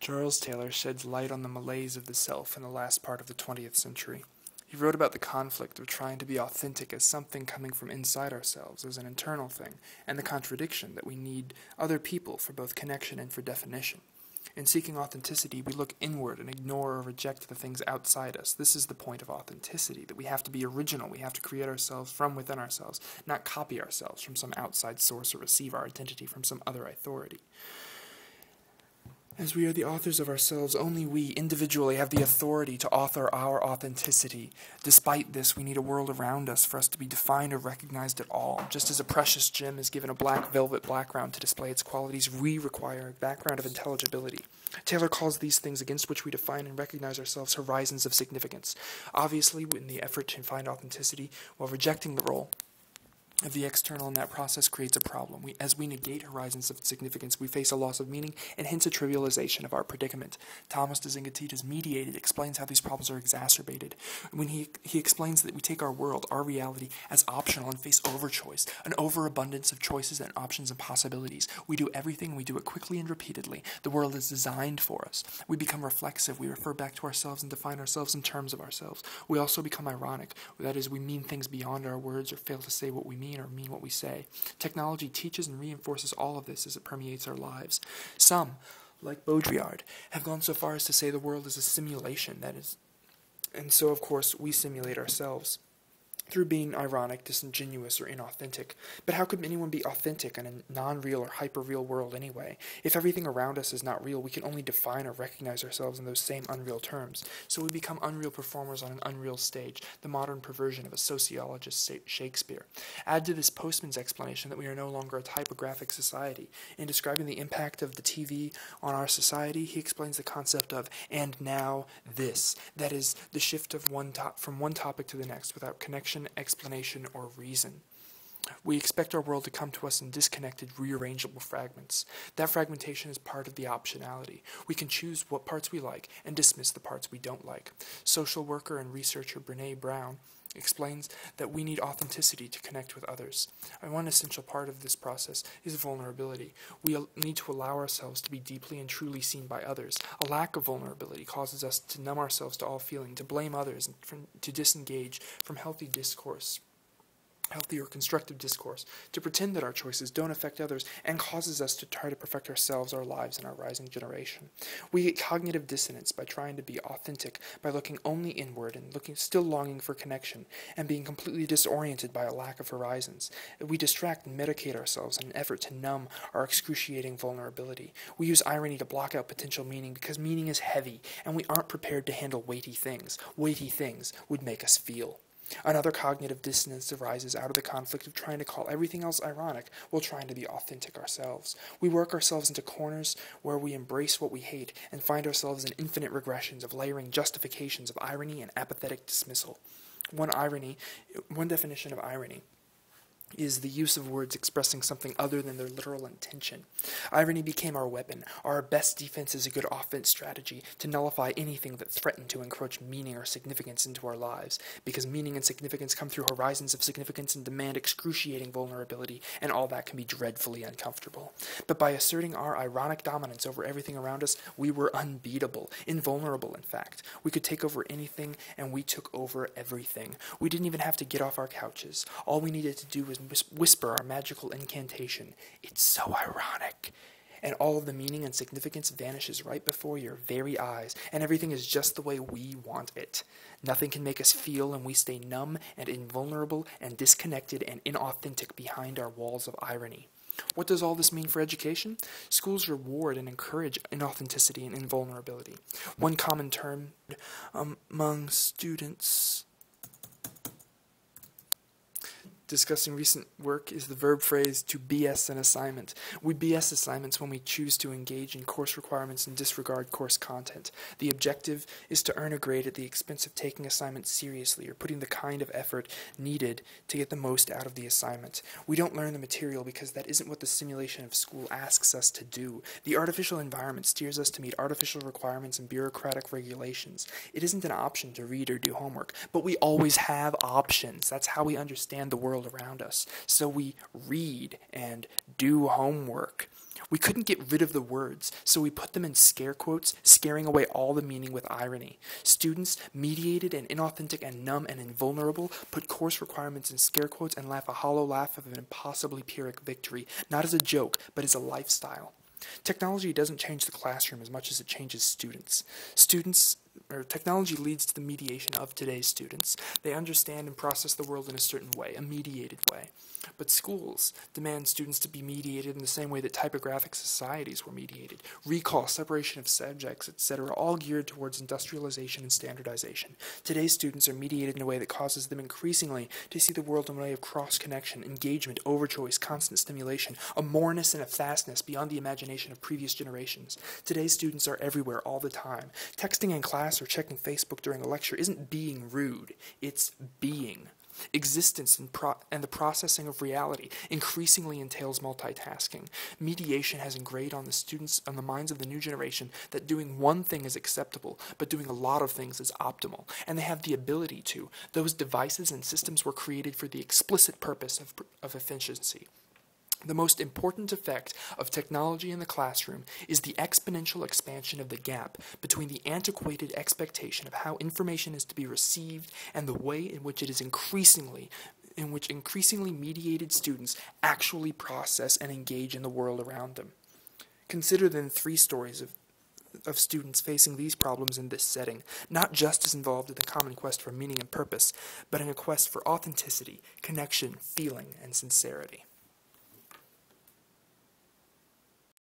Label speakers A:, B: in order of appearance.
A: Charles Taylor sheds light on the malaise of the self in the last part of the 20th century. He wrote about the conflict of trying to be authentic as something coming from inside ourselves, as an internal thing, and the contradiction that we need other people for both connection and for definition. In seeking authenticity, we look inward and ignore or reject the things outside us. This is the point of authenticity, that we have to be original. We have to create ourselves from within ourselves, not copy ourselves from some outside source or receive our identity from some other authority. As we are the authors of ourselves, only we individually have the authority to author our authenticity. Despite this, we need a world around us for us to be defined or recognized at all. Just as a precious gem is given a black velvet background to display its qualities, we require a background of intelligibility. Taylor calls these things against which we define and recognize ourselves horizons of significance. Obviously, in the effort to find authenticity, while rejecting the role of the external in that process creates a problem. As we negate horizons of significance, we face a loss of meaning and hence a trivialization of our predicament. Thomas de Zingatita's Mediated explains how these problems are exacerbated when he explains that we take our world, our reality, as optional and face overchoice, an overabundance of choices and options and possibilities. We do everything, we do it quickly and repeatedly. The world is designed for us. We become reflexive, we refer back to ourselves and define ourselves in terms of ourselves. We also become ironic, that is, we mean things beyond our words or fail to say what we mean or mean what we say. Technology teaches and reinforces all of this as it permeates our lives. Some, like Baudrillard, have gone so far as to say the world is a simulation, and so of course we simulate ourselves through being ironic, disingenuous, or inauthentic. But how could anyone be authentic in a non-real or hyper-real world anyway? If everything around us is not real, we can only define or recognize ourselves in those same unreal terms. So we become unreal performers on an unreal stage, the modern perversion of a sociologist Shakespeare. Add to this Postman's explanation that we are no longer a typographic society. In describing the impact of the TV on our society, he explains the concept of, and now this. That is, the shift of from one topic to the next without connection, explanation, or reason. We expect our world to come to us in disconnected, rearrangeable fragments. That fragmentation is part of the optionality. We can choose what parts we like and dismiss the parts we don't like. Social worker and researcher Brene Brown explains that we need authenticity to connect with others. And one essential part of this process is vulnerability. We need to allow ourselves to be deeply and truly seen by others. A lack of vulnerability causes us to numb ourselves to all feeling, to blame others, and to disengage from healthy or constructive discourse, to pretend that our choices don't affect others, and causes us to try to perfect ourselves, our lives, and our rising generation. We get cognitive dissonance by trying to be authentic, by looking only inward and still longing for connection, and being completely disoriented by a lack of horizons. We distract and medicate ourselves in an effort to numb our excruciating vulnerability. We use irony to block out potential meaning because meaning is heavy, and we aren't prepared to handle weighty things. Weighty things would make us feel. Another cognitive dissonance arises out of the conflict of trying to call everything else ironic while trying to be authentic ourselves. We work ourselves into corners where we embrace what we hate and find ourselves in infinite regressions of layering justifications of irony and apathetic dismissal. One definition of irony is the use of words expressing something other than their literal intention. Irony became our weapon. Our best defense is a good offense strategy to nullify anything that threatened to encroach meaning or significance into our lives, because meaning and significance come through horizons of significance and demand excruciating vulnerability, and all that can be dreadfully uncomfortable. But by asserting our ironic dominance over everything around us, we were unbeatable, invulnerable in fact. We could take over anything, and we took over everything. We didn't even have to get off our couches. All we needed to do was whisper our magical incantation. It's so ironic. And all of the meaning and significance vanishes right before your very eyes, and everything is just the way we want it. Nothing can make us feel, and we stay numb and invulnerable and disconnected and inauthentic behind our walls of irony. What does all this mean for education? Schools reward and encourage inauthenticity and invulnerability. One common term among students discussing recent work is the verb phrase to BS an assignment. We BS assignments when we choose to engage in course requirements and disregard course content. The objective is to earn a grade at the expense of taking assignments seriously or putting the kind of effort needed to get the most out of the assignment. We don't learn the material because that isn't what the simulation of school asks us to do. The artificial environment steers us to meet artificial requirements and bureaucratic regulations. It isn't an option to read or do homework, but we always have options. That's how we understand the world world around us. So we read and do homework. We couldn't get rid of the words, so we put them in scare quotes, scaring away all the meaning with irony. Students, mediated and inauthentic and numb and invulnerable, put course requirements in scare quotes and laugh a hollow laugh of an impossibly Pyrrhic victory, not as a joke, but as a lifestyle. Technology doesn't change the classroom as much as it changes students. Technology leads to the mediation of today's students. They understand and process the world in a certain way, a mediated way. But schools demand students to be mediated in the same way that typographic societies were mediated. Recall, separation of subjects, etc., all geared towards industrialization and standardization. Today's students are mediated in a way that causes them increasingly to see the world in a way of cross-connection, engagement, overchoice, constant stimulation, a moreness and a fastness beyond the imagination of previous generations. Today's students are everywhere all the time. Texting in class or checking Facebook during a lecture isn't being rude, it's being. Existence and the processing of reality increasingly entails multitasking. Mediation has engraved on the minds of the new generation that doing one thing is acceptable, but doing a lot of things is optimal. And they have the ability to. Those devices and systems were created for the explicit purpose of efficiency. The most important effect of technology in the classroom is the exponential expansion of the gap between the antiquated expectation of how information is to be received and the way in which increasingly mediated students actually process and engage in the world around them. Consider then 3 stories of students facing these problems in this setting, not just as involved in the common quest for meaning and purpose, but in a quest for authenticity, connection, feeling, and sincerity.